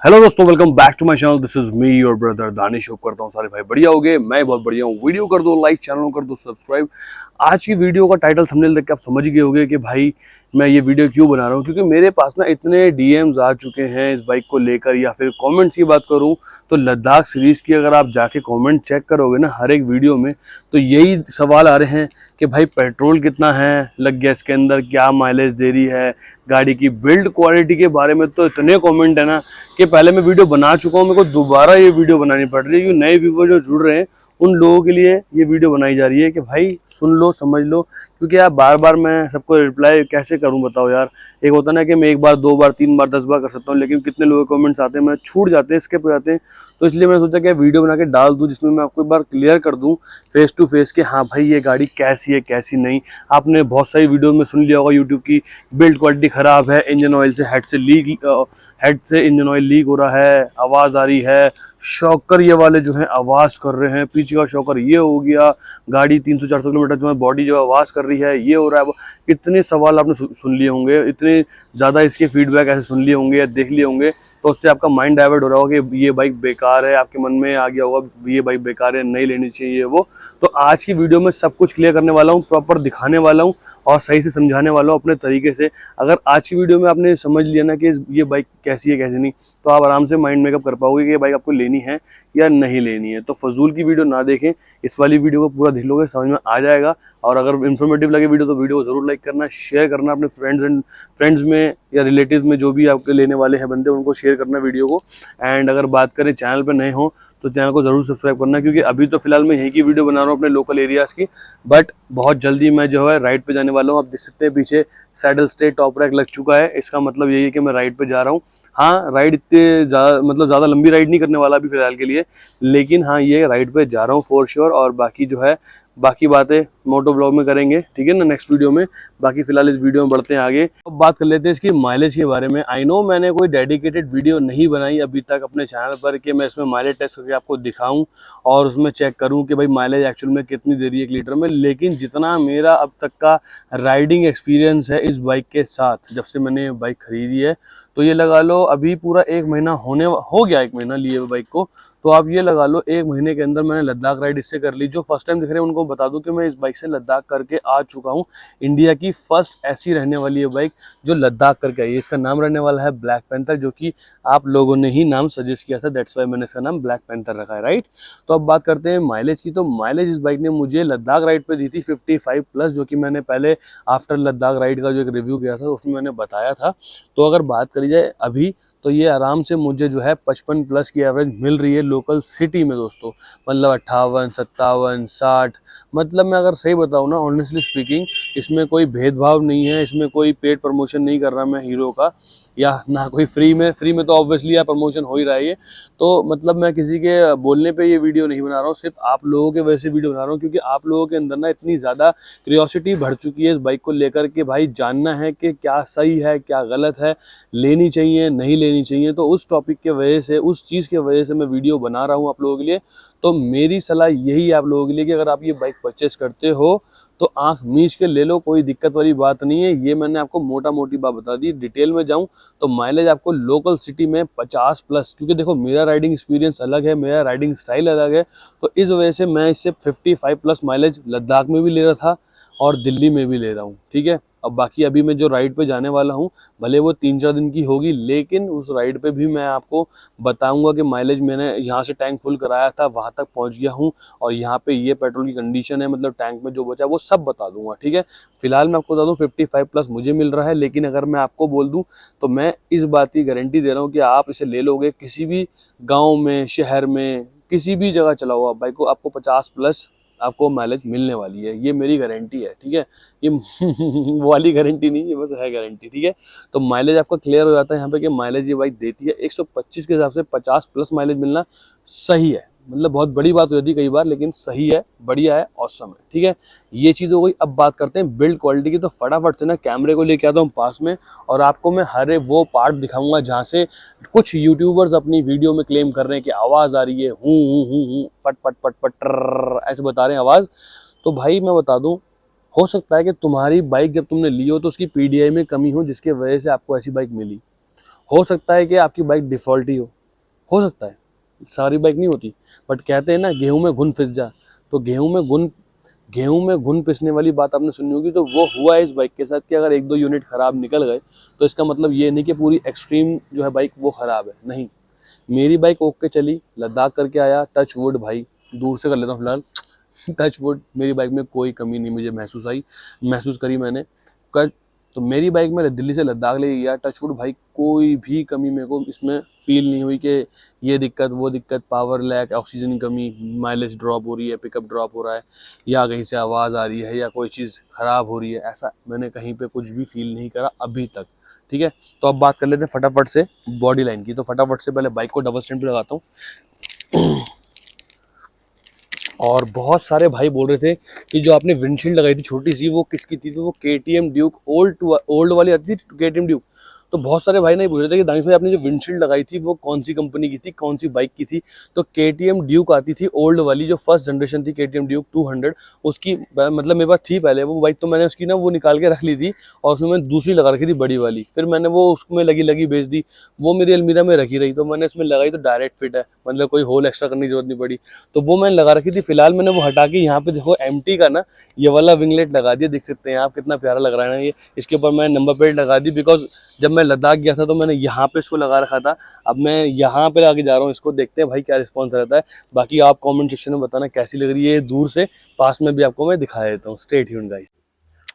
Hello दोस्तों, welcome back to my channel. This is me your brother Danish. Hope करता हूँ सारे भाई बढ़िया होगे। मैं बहुत बढ़िया हूँ। वीडियो कर दो लाइक, चैनल कर दो सब्सक्राइब। आज की वीडियो का टाइटल थंबनेल देख के आप समझ गए होंगे कि भाई मैं ये वीडियो क्यों बना रहा हूँ, क्योंकि मेरे पास ना इतने डीएम्स आ चुके हैं इस बाइक को लेकर, या फिर कमेंट्स की बात करूँ तो लद्दाख सीरीज़ की अगर आप जाके कमेंट चेक करोगे ना हर एक वीडियो में, तो यही सवाल आ रहे हैं कि भाई पेट्रोल कितना है लग गया इसके अंदर, क्या माइलेज दे रही है, गाड़ी की बिल्ड क्वालिटी के बारे में तो इतने कमेंट है ना कि पहले मैं वीडियो बना चुका हूँ, मेरे को दोबारा ये वीडियो बनानी पड़ रही है क्योंकि नए व्यूवर जो जुड़ रहे हैं उन लोगों के लिए ये वीडियो बनाई जा रही है कि भाई सुन लो, समझ लो। क्योंकि यार बार बार मैं सबको रिप्लाई कैसे करूं बताओ यार। एक होता ना कि मैं एक बार, दो बार, तीन बार, 10 बार कर सकता हूं, लेकिन कितने लोगों के कमेंट्स आते हैं, मैं छूट जाते हैं, स्किप हो जाते हैं। तो इसलिए मैंने सोचा कि वीडियो बना के डाल दूं जिसमें मैं आपको एक बार क्लियर कर दूं फेस टू फेस कि हाँ भाई ये गाड़ी कैसी है कैसी नहीं। आपने बहुत सारी वीडियो में सुन लिया होगा यूट्यूब की, बिल्ड क्वालिटी खराब है, इंजन ऑयल से हेड से इंजन ऑयल लीक हो रहा है, आवाज़ आ रही है, शॉकर ये वाले जो है आवाज़ कर रहे हैं, पीछे का शॉकर ये हो गया, गाड़ी 300-400 किलोमीटर जो है बॉडी जो आवाज़ कर रही है, ये हो रहा है। इतने सवाल आपने सुन लिए होंगे, इतने ज़्यादा इसके फीडबैक ऐसे सुन लिए होंगे या देख लिए होंगे, तो उससे आपका माइंड डाइवर्ट हो रहा होगा कि ये बाइक बेकार है। आपके मन में आ गया होगा ये बाइक बेकार है, नहीं लेनी चाहिए वो। तो आज की वीडियो में सब कुछ क्लियर करने वाला हूँ, प्रॉपर दिखाने वाला हूँ और सही से समझाने वाला हूँ अपने तरीके से। अगर आज की वीडियो में आपने समझ लिया ना कि ये बाइक कैसी है कैसी नहीं, तो आप आराम से माइंड मेकअप कर पाओगे कि ये बाइक आपको लेनी है या नहीं लेनी है। तो फजूल की वीडियो ना देखें, इस वाली वीडियो को पूरा देख लोगे, समझ में आ जाएगा। और अगर इन्फॉर्मेटिव लगे वीडियो तो वीडियो को जरूर लाइक करना, शेयर करना अपने फ्रेंड्स में या रिलेटिव्स में, जो भी आपके लेने वाले हैं बंदे, उनको शेयर करना वीडियो को। एंड अगर बात करें चैनल पे नए हो तो चैनल को जरूर सब्सक्राइब करना, क्योंकि अभी तो फिलहाल मैं यहीं की वीडियो बना रहा हूँ अपने लोकल एरियाज की, बट बहुत जल्दी मैं जो है राइड पे जाने वाला हूँ। आप देख सकते हैं पीछे सैडल स्टे टॉप रैक लग चुका है, इसका मतलब यही है कि मैं राइड पे जा रहा हूँ। हाँ, राइड इतने ज़्यादा लंबी राइड नहीं करने वाला अभी फिलहाल के लिए, लेकिन हाँ ये राइड पे जा रहा हूँ फॉर श्योर। और बाकी जो है बाकी बातें मोटो ब्लॉग में करेंगे, ठीक है ना, नेक्स्ट वीडियो में। बाकी फिलहाल इस वीडियो में बढ़ते हैं आगे। अब बात कर लेते हैं इसकी माइलेज के बारे में। आई नो मैंने कोई डेडिकेटेड वीडियो नहीं बनाई अभी तक अपने चैनल पर कि मैं इसमें माइलेज टेस्ट करके आपको दिखाऊं और उसमें चेक करूं कि भाई माइलेज एक्चुअल में कितनी दे रही है 1 लीटर में। लेकिन जितना मेरा अब तक का राइडिंग एक्सपीरियंस है इस बाइक के साथ, जब से मैंने बाइक खरीदी है, तो ये लगा लो अभी पूरा 1 महीना हो गया, 1 महीना लिए हुए बाइक को। तो आप ये लगा लो 1 महीने के अंदर मैंने लद्दाख राइड इससे कर ली। जो फर्स्ट टाइम दिख रहे हैं उनको बता दूं कि मैं इस बाइक से लद्दाख करके आ चुका हूं। इंडिया की फर्स्ट ऐसी रहने वाली है बाइक जो लद्दाख करके आई है। इसका नाम रहने वाला है ब्लैक पैंथर, जो कि आप लोगों ने ही नाम सजेस्ट किया था, दैट्स वाई मैंने इसका नाम ब्लैक पैंथर रखा है, राइट। तो अब बात करते हैं माइलेज की। तो माइलेज इस बाइक ने मुझे लद्दाख राइड पे दी थी 55+, जो कि मैंने पहले आफ्टर लद्दाख राइड का जो एक रिव्यू किया था उसमें मैंने बताया था। तो अगर बात करी जाए अभी, तो ये आराम से मुझे जो है 55+ की एवरेज मिल रही है लोकल सिटी में दोस्तों। मतलब 58, 57, 60, मतलब मैं अगर सही बताऊँ ना, ऑनेस्टली स्पीकिंग, इसमें कोई भेदभाव नहीं है, इसमें कोई पेड प्रमोशन नहीं कर रहा मैं हीरो का, या ना कोई फ्री में तो ऑब्वियसली यार प्रमोशन हो ही रहा है। तो मतलब मैं किसी के बोलने पे ये वीडियो नहीं बना रहा हूँ, सिर्फ आप लोगों के वजह से वीडियो बना रहा हूँ, क्योंकि आप लोगों के अंदर ना इतनी ज़्यादा क्यूरियोसिटी बढ़ चुकी है इस बाइक को लेकर के भाई जानना है कि क्या सही है क्या गलत है, लेनी चाहिए नहीं लेनी चाहिए। तो उस टॉपिक के वजह से, उस चीज़ के वजह से मैं वीडियो बना रहा हूँ आप लोगों के लिए। तो मेरी सलाह यही है आप लोगों के लिए कि अगर आप ये बाइक परचेस करते हो तो आंख मीच के ले लो, कोई दिक्कत वाली बात नहीं है। ये मैंने आपको मोटा मोटी बात बता दी। डिटेल में जाऊं तो माइलेज आपको लोकल सिटी में 50+, क्योंकि देखो मेरा राइडिंग एक्सपीरियंस अलग है, मेरा राइडिंग स्टाइल अलग है, तो इस वजह से मैं इससे 55+ माइलेज लद्दाख में भी ले रहा था और दिल्ली में भी ले रहा हूँ, ठीक है। अब बाकी अभी मैं जो राइड पे जाने वाला हूँ, भले वो 3-4 दिन की होगी, लेकिन उस राइड पे भी मैं आपको बताऊंगा कि माइलेज मैंने यहाँ से टैंक फुल कराया था, वहाँ तक पहुँच गया हूँ, और यहाँ पे ये पेट्रोल की कंडीशन है, मतलब टैंक में जो बचा वो सब बता दूंगा, ठीक है। फिलहाल मैं आपको बता दूँ 55+ मुझे मिल रहा है, लेकिन अगर मैं आपको बोल दूँ तो मैं इस बात की गारंटी दे रहा हूँ कि आप इसे ले लोगे किसी भी गाँव में, शहर में, किसी भी जगह चलाओ आप बाइक को, आपको 50+ आपको माइलेज मिलने वाली है, ये मेरी गारंटी है, ठीक है। ये वो वाली गारंटी नहीं, ये बस है गारंटी, ठीक है। तो माइलेज आपका क्लियर हो जाता है यहाँ पे कि माइलेज ये बाइक देती है 125 के हिसाब से 50+ माइलेज मिलना सही है। मतलब बहुत बड़ी बात हो जाती है कई बार, लेकिन सही है, बढ़िया है, ऑसम है, ठीक है। ये चीज़ हो गई। अब बात करते हैं बिल्ड क्वालिटी की। तो फटाफट से ना कैमरे को लेके आता हूँ पास में, और आपको मैं हर वो पार्ट दिखाऊंगा जहाँ से कुछ यूट्यूबर्स अपनी वीडियो में क्लेम कर रहे हैं कि आवाज़ आ रही है, हूँ पट पट पट पट ट्रर ऐसे बता रहे हैं आवाज़। तो भाई मैं बता दूँ, हो सकता है कि तुम्हारी बाइक जब तुमने ली हो तो उसकी पीडीआई में कमी हो, जिसके वजह से आपको ऐसी बाइक मिली। हो सकता है कि आपकी बाइक डिफ़ॉल्ट ही हो सकता है, सारी बाइक नहीं होती। बट कहते हैं ना गेहूँ में घुन पिस जा, तो गेहूं में घुन पिसने वाली बात आपने सुनी होगी, तो वो हुआ है इस बाइक के साथ कि अगर 1-2 यूनिट खराब निकल गए तो इसका मतलब ये नहीं कि पूरी एक्सट्रीम जो है बाइक वो खराब है, नहीं। मेरी बाइक ओके चली, लद्दाख करके आया, टच वुड भाई, दूर से कर लेता हूँ फिलहाल। टच वुड, मेरी बाइक में कोई कमी नहीं मुझे महसूस करी मैंने। कर तो मेरी बाइक में दिल्ली से लद्दाख ले गया, टच वुड भाई, कोई भी कमी मेरे को इसमें फील नहीं हुई कि ये दिक्कत वो दिक्कत, पावर लैक, ऑक्सीजन की कमी, माइलेज ड्रॉप हो रही है, पिकअप ड्रॉप हो रहा है, या कहीं से आवाज़ आ रही है, या कोई चीज़ ख़राब हो रही है, ऐसा मैंने कहीं पे कुछ भी फील नहीं करा अभी तक। ठीक है, तो अब बात कर लेते हैं फटाफट से बॉडी लाइन की। तो फटाफट से पहले बाइक को डबल स्टैंड पे लगाता हूँ। और बहुत सारे भाई बोल रहे थे कि जो आपने विंडशील्ड लगाई थी छोटी सी, वो किसकी थी? तो वो KTM ड्यूक ओल्ड वाली आती थी, KTM ड्यूक। तो बहुत सारे भाई नहीं पूछ रहे थे कि दानिश भाई आपने जो विंडशील्ड लगाई थी वो कौन सी कंपनी की थी, कौन सी बाइक की थी? तो KTM ड्यूक आती थी ओल्ड वाली, जो फर्स्ट जनरेशन थी KTM ड्यूक 200, उसकी मतलब मेरे पास थी पहले वो बाइक, तो मैंने उसकी ना वो निकाल के रख ली थी, और उसमें मैंने दूसरी लगा रखी थी बड़ी वाली, फिर मैंने वो उसमें लगी लगी बेच दी। वो मेरी अलमीरा में रखी रही, तो मैंने इसमें लगाई तो डायरेक्ट फिट है, मतलब कोई होल एक्स्ट्रा करने की जरूरत नहीं पड़ी। तो वो मैंने लगा रखी थी। फिलहाल मैंने वो हटा के यहाँ पे देखो एमटी का ना ये वाला विंगलेट लगा दिया, देख सकते हैं आप कितना प्यारा लग रहा है ना ये। इसके ऊपर मैंने नंबर प्लेट लगा दी, बिकॉज जब मैं लद्दाख गया था तो मैंने यहाँ पे इसको लगा रखा था। अब मैं यहाँ पे आगे जा रहा हूँ, इसको देखते हैं भाई क्या रिस्पॉन्स रहता है। बाकी आप कॉमेंट सेक्शन में बताना कैसी लग रही है दूर से, पास में भी आपको मैं दिखा देता हूँ। Stay tuned guys.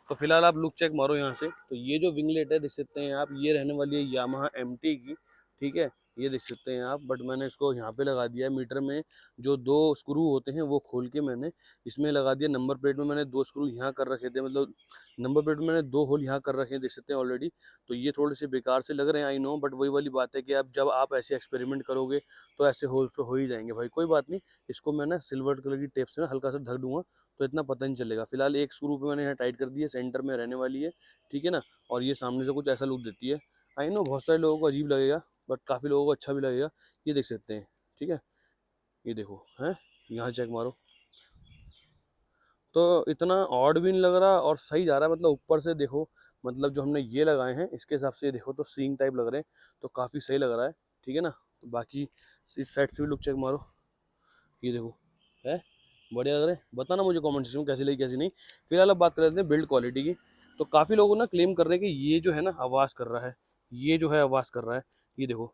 तो फिलहाल आप लुक चेक मारो यहाँ से, तो ये जो विंगलेट है देख सकते हैं आप, ये रहने वाली है यामाहा एमटी की। ठीक है, ये देख सकते हैं आप, बट मैंने इसको यहाँ पे लगा दिया है। मीटर में जो 2 स्क्रू होते हैं वो खोल के मैंने इसमें लगा दिया। नंबर प्लेट में मैंने 2 स्क्रू यहाँ कर रखे थे, मतलब नंबर प्लेट में मैंने 2 होल यहाँ कर रखे हैं, देख सकते हैं ऑलरेडी। तो ये थोड़े से बेकार से लग रहे हैं, आई नो, बट वही वाली बात है कि अब जब आप ऐसे एक्सपेरिमेंट करोगे तो ऐसे होल्स तो हो ही जाएंगे भाई। कोई बात नहीं, इसको मैं ना सिल्वर कलर की टेप से ना हल्का सा ढक दूंगा, तो इतना पता नहीं चलेगा। फिलहाल एक स्क्रू पे मैंने यहाँ टाइट कर दी है, सेंटर में रहने वाली है। ठीक है ना, और ये सामने से कुछ ऐसा लुक देती है। आई नो बहुत सारे लोगों को अजीब लगेगा, बट काफ़ी लोगों को अच्छा भी लगेगा। ये देख सकते हैं, ठीक है, ये देखो है, यहाँ चेक मारो, तो इतना ऑड भी नहीं लग रहा और सही जा रहा है। मतलब ऊपर से देखो, मतलब जो हमने ये लगाए हैं इसके हिसाब से ये देखो तो सींग टाइप लग रहे हैं, तो काफ़ी सही लग रहा है। ठीक है ना, तो बाकी इस साइड से भी लुक चेक मारो, ये देखो है, बढ़िया लग रहा है। बताना मुझे कमेंट सेक्शन में कैसी लगी कैसी नहीं। फिलहाल अब बात कर लेते हैं बिल्ड क्वालिटी की। तो काफ़ी लोगों ना क्लेम कर रहे हैं कि ये जो है ना आवाज़ कर रहा है, ये जो है आवाज़ कर रहा है। ये देखो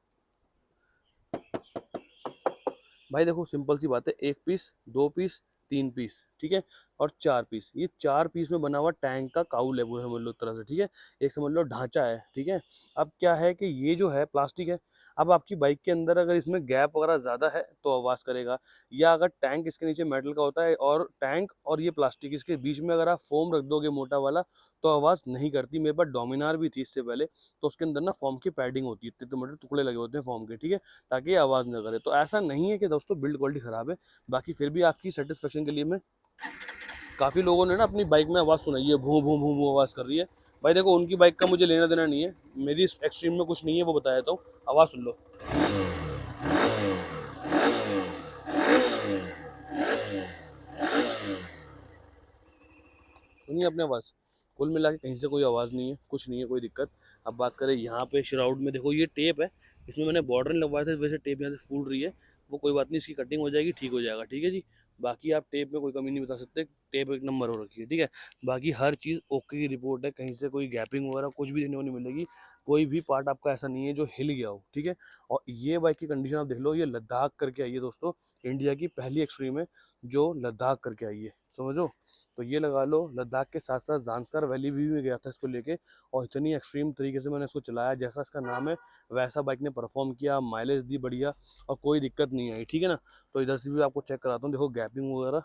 भाई, देखो सिंपल सी बात है, 1 पीस, 2 पीस, 3 पीस, ठीक है, और 4 पीस, ये 4 पीस में बना हुआ टैंक का काउल है पूरा, समझ लो एक तरह से। ठीक है, एक समझ लो ढांचा है। ठीक है, अब क्या है कि ये जो है प्लास्टिक है। अब आपकी बाइक के अंदर अगर इसमें गैप वगैरह ज़्यादा है तो आवाज़ करेगा, या अगर टैंक इसके नीचे मेटल का होता है और टैंक और ये प्लास्टिक इसके बीच में अगर आप फोम रख दोगे मोटा वाला, तो आवाज़ नहीं करती। मेरे पास डोमिनार भी थी इससे पहले, तो उसके अंदर ना फोम की पैडिंग होती है, इतने मोटे टुकड़े लगे होते हैं फोम के, ठीक है, ताकि ये आवाज़ ना करे। तो ऐसा नहीं है कि दोस्तों बिल्ड क्वालिटी ख़राब है। बाकी फिर भी आपकी सेटिस्फेक्शन के लिए मैं, काफ़ी लोगों ने ना अपनी बाइक में आवाज़ सुनाई है, भूं भूं भूं भूं आवाज़ कर रही है। भाई देखो, उनकी बाइक का मुझे लेना देना नहीं है, मेरी एक्सट्रीम में कुछ नहीं है, वो बता देता हूँ। आवाज़ सुन लो, सुनिए अपने आवाज़। कुल मिला के कहीं से कोई आवाज़ नहीं है, कुछ नहीं है, कोई दिक्कत। अब बात करें यहाँ पे श्राउड में, देखो ये टेप है, इसमें मैंने बॉर्डर नहीं लगवाया था, वैसे टेप यहाँ से फूल रही है। वो कोई बात नहीं, इसकी कटिंग हो जाएगी, ठीक हो जाएगा। ठीक है जी, बाकी आप टेप में कोई कमी नहीं बता सकते, टेप एक नंबर हो रखी है। ठीक है, बाकी हर चीज़ ओके की रिपोर्ट है, कहीं से कोई गैपिंग वगैरह कुछ भी देखने को नहीं मिलेगी। कोई भी पार्ट आपका ऐसा नहीं है जो हिल गया हो। ठीक है, और ये बाइक की कंडीशन आप देख लो, ये लद्दाख करके आई है दोस्तों, इंडिया की पहली एक्सट्रीम है जो लद्दाख करके आई है, समझो। तो ये लगा लो, लद्दाख के साथ साथ ज़ांस्कर वैली भी मैं गया था इसको लेके, और इतनी एक्सट्रीम तरीके से मैंने इसको चलाया, जैसा इसका नाम है वैसा बाइक ने परफॉर्म किया, माइलेज दी बढ़िया, और कोई दिक्कत नहीं आई। ठीक है ना, तो इधर से भी आपको चेक कराता हूँ, देखो गैपिंग वगैरह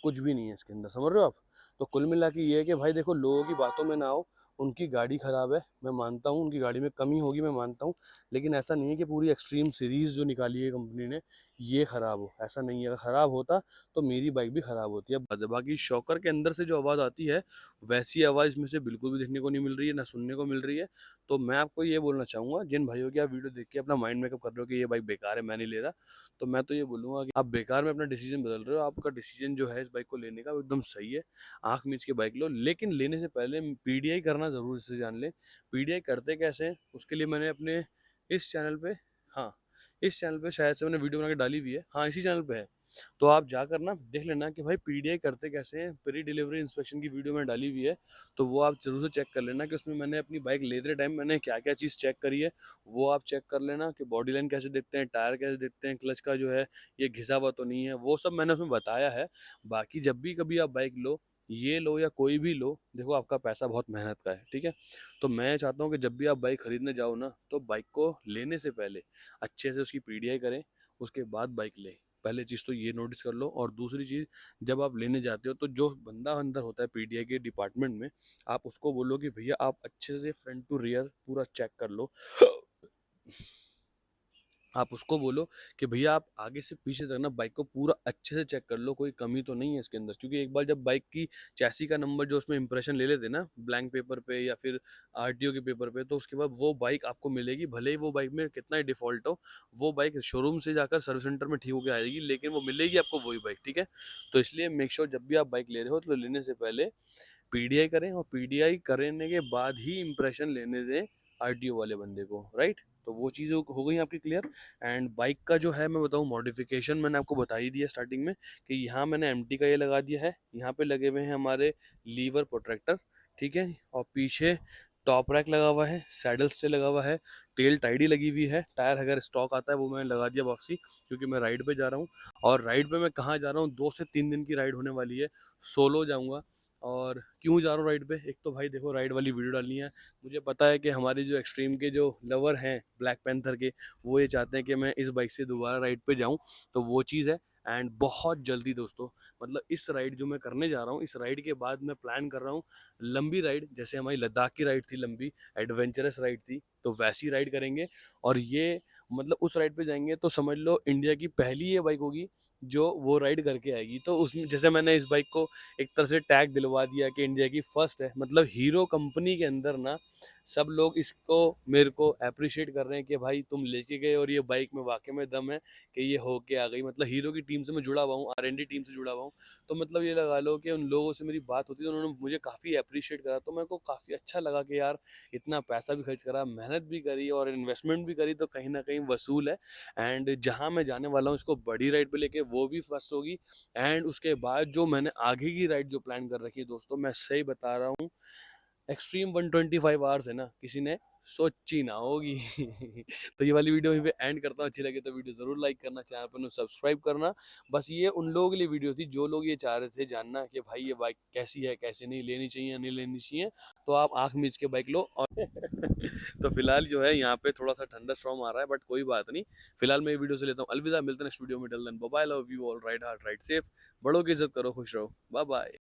कुछ भी नहीं है इसके अंदर, समझ रहे हो आप। तो कुल मिला के ये है कि भाई देखो, लोगों की बातों में ना आओ। उनकी गाड़ी ख़राब है, मैं मानता हूँ, उनकी गाड़ी में कमी होगी, मैं मानता हूँ, लेकिन ऐसा नहीं है कि पूरी एक्सट्रीम सीरीज़ जो निकाली है कंपनी ने ये ख़राब हो, ऐसा नहीं है। अगर ख़राब होता तो मेरी बाइक भी ख़राब होती है। बाकी शॉकर के अंदर से जो आवाज़ आती है, वैसी आवाज़ इसमें से बिल्कुल भी देखने को नहीं मिल रही है, ना सुनने को मिल रही है। तो मैं आपको ये बोलना चाहूँगा, जिन भाइयों की आप वीडियो देख के अपना माइंड मेकअप कर रहे हो कि ये बाइक बेकार है, मैं नहीं ले रहा, तो मैं तो ये बोलूँगा कि आप बेकार में अपना डिसीजन बदल रहे हो। आपका डिसीजन जो है इस बाइक को लेने का वो एकदम सही है, आँख मीच के बाइक लो, लेकिन लेने से पहले पीडीआई करना ज़रूर इससे जान लें। पीडीआई करते कैसे हैं उसके लिए मैंने अपने इस चैनल पे, हाँ इस चैनल पे शायद से मैंने वीडियो बना के डाली हुई है, हाँ इसी चैनल पे है। तो आप जाकर ना देख लेना कि भाई पीडीआई करते कैसे हैं, प्री डिलीवरी इंस्पेक्शन की वीडियो मैंने डाली हुई है। तो वो आप जरूर से चेक कर लेना कि उसमें मैंने अपनी बाइक लेते टाइम मैंने क्या क्या चीज़ चेक करी है। वो आप चेक कर लेना कि बॉडी लाइन कैसे दिखते हैं, टायर कैसे दिखते हैं, क्लच का जो है ये घिसा हुआ तो नहीं है, वो सब मैंने उसमें बताया है। बाकी जब भी कभी आप बाइक लो, ये लो या कोई भी लो, देखो आपका पैसा बहुत मेहनत का है, ठीक है। तो मैं चाहता हूँ कि जब भी आप बाइक खरीदने जाओ ना, तो बाइक को लेने से पहले अच्छे से उसकी पीडीआई करें, उसके बाद बाइक लें। पहले चीज़ तो ये नोटिस कर लो। और दूसरी चीज़, जब आप लेने जाते हो तो जो बंदा अंदर होता है पीडीआई के डिपार्टमेंट में, आप उसको बोलो कि भैया आप अच्छे से फ्रंट टू रियर पूरा चेक कर लो। आप उसको बोलो कि भैया आप आगे से पीछे तक ना बाइक को पूरा अच्छे से चेक कर लो, कोई कमी तो नहीं है इसके अंदर। क्योंकि एक बार जब बाइक की चैसी का नंबर जो उसमें इंप्रेशन ले लेते ना ब्लैंक पेपर पे या फिर आरटीओ के पेपर पे, तो उसके बाद वो बाइक आपको मिलेगी, भले ही वो बाइक में कितना ही डिफॉल्ट हो, वो बाइक शोरूम से जाकर सर्विस सेंटर में ठीक होकर आएगी, लेकिन वो मिलेगी आपको वही बाइक, ठीक है। तो इसलिए मेक श्योर जब भी आप बाइक ले रहे हो तो लेने से पहले पीडीआई करें, और पीडीआई करने के बाद ही इंप्रेशन लेने दें आरटीओ वाले बंदे को, राइट। तो वो चीज़ हो गई आपकी क्लियर। एंड बाइक का जो है मैं बताऊँ मॉडिफिकेशन मैंने आपको बता ही दिया स्टार्टिंग में कि यहाँ मैंने एमटी का ये लगा दिया है, यहाँ पे लगे हुए हैं हमारे लीवर प्रोटेक्टर, ठीक है। और पीछे टॉप रैक लगा हुआ है, सैडल स्टे लगा हुआ है, टेल टाइडी लगी हुई है। टायर अगर स्टॉक आता है वो मैंने लगा दिया वापसी, क्योंकि मैं राइड पे जा रहा हूँ। और राइड पे मैं कहाँ जा रहा हूँ, 2 से 3 दिन की राइड होने वाली है, सोलो जाऊँगा। और क्यों जा रहा हूँ राइड पे, एक तो भाई देखो राइड वाली वीडियो डालनी है। मुझे पता है कि हमारे जो एक्सट्रीम के जो लवर हैं ब्लैक पैंथर के, वो ये चाहते हैं कि मैं इस बाइक से दोबारा राइड पे जाऊँ, तो वो चीज़ है। एंड बहुत जल्दी दोस्तों, मतलब इस राइड जो मैं करने जा रहा हूँ, इस राइड के बाद मैं प्लान कर रहा हूँ लंबी राइड, जैसे हमारी लद्दाख की राइड थी लंबी, एडवेंचरस राइड थी, तो वैसी राइड करेंगे। और ये मतलब उस राइड पे जाएंगे तो समझ लो इंडिया की पहली ये बाइक होगी जो वो राइड करके आएगी। तो उसमें जैसे मैंने इस बाइक को एक तरह से टैग दिलवा दिया कि इंडिया की फर्स्ट है, मतलब हीरो कंपनी के अंदर ना सब लोग इसको मेरे को अप्रिशिएट कर रहे हैं कि भाई तुम लेके गए और ये बाइक में वाकई में दम है कि ये होके आ गई। मतलब हीरो की टीम से मैं जुड़ा हुआ हूँ, आरएनडी टीम से जुड़ा हुआ हूँ। तो मतलब ये लगा लो कि उन लोगों से मेरी बात होती है तो उन्होंने मुझे काफ़ी अप्रिशिएट करा, तो मेरे को काफ़ी अच्छा लगा कि यार इतना पैसा भी खर्च करा, मेहनत भी करी और इन्वेस्टमेंट भी करी, तो कहीं ना कहीं वसूल है। एंड जहाँ मैं जाने वाला हूँ इसको बड़ी राइड पे लेके, वो भी फर्स्ट होगी। एंड उसके बाद जो मैंने आगे की राइड जो प्लान कर रखी है दोस्तों, मैं सही बता रहा हूँ, एक्सट्रीम 125 आवर्स है ना, किसी ने सोची ना होगी। तो ये वाली वीडियो यहीं पे एंड करता हूँ। अच्छी लगे तो वीडियो ज़रूर लाइक करना, चैनल पर सब्सक्राइब करना। बस ये उन लोगों के लिए वीडियो थी जो लोग ये चाह रहे थे जानना कि भाई ये बाइक कैसी है, कैसे नहीं, लेनी चाहिए या नहीं लेनी चाहिए। तो आप आँख मीच के बाइक लो। और तो फिलहाल जो है यहाँ पे थोड़ा सा ठंडा स्टॉर्म आ रहा है, बट कोई बात नहीं। फिलहाल मैं ये वीडियो से लेता हूँ अलविदा, मिलते हैं नेक्स्ट वीडियो में। Till then bye bye, love you all, ride hard ride safe, बड़ों की इज्जत करो, खुश रहो, बाय बाय।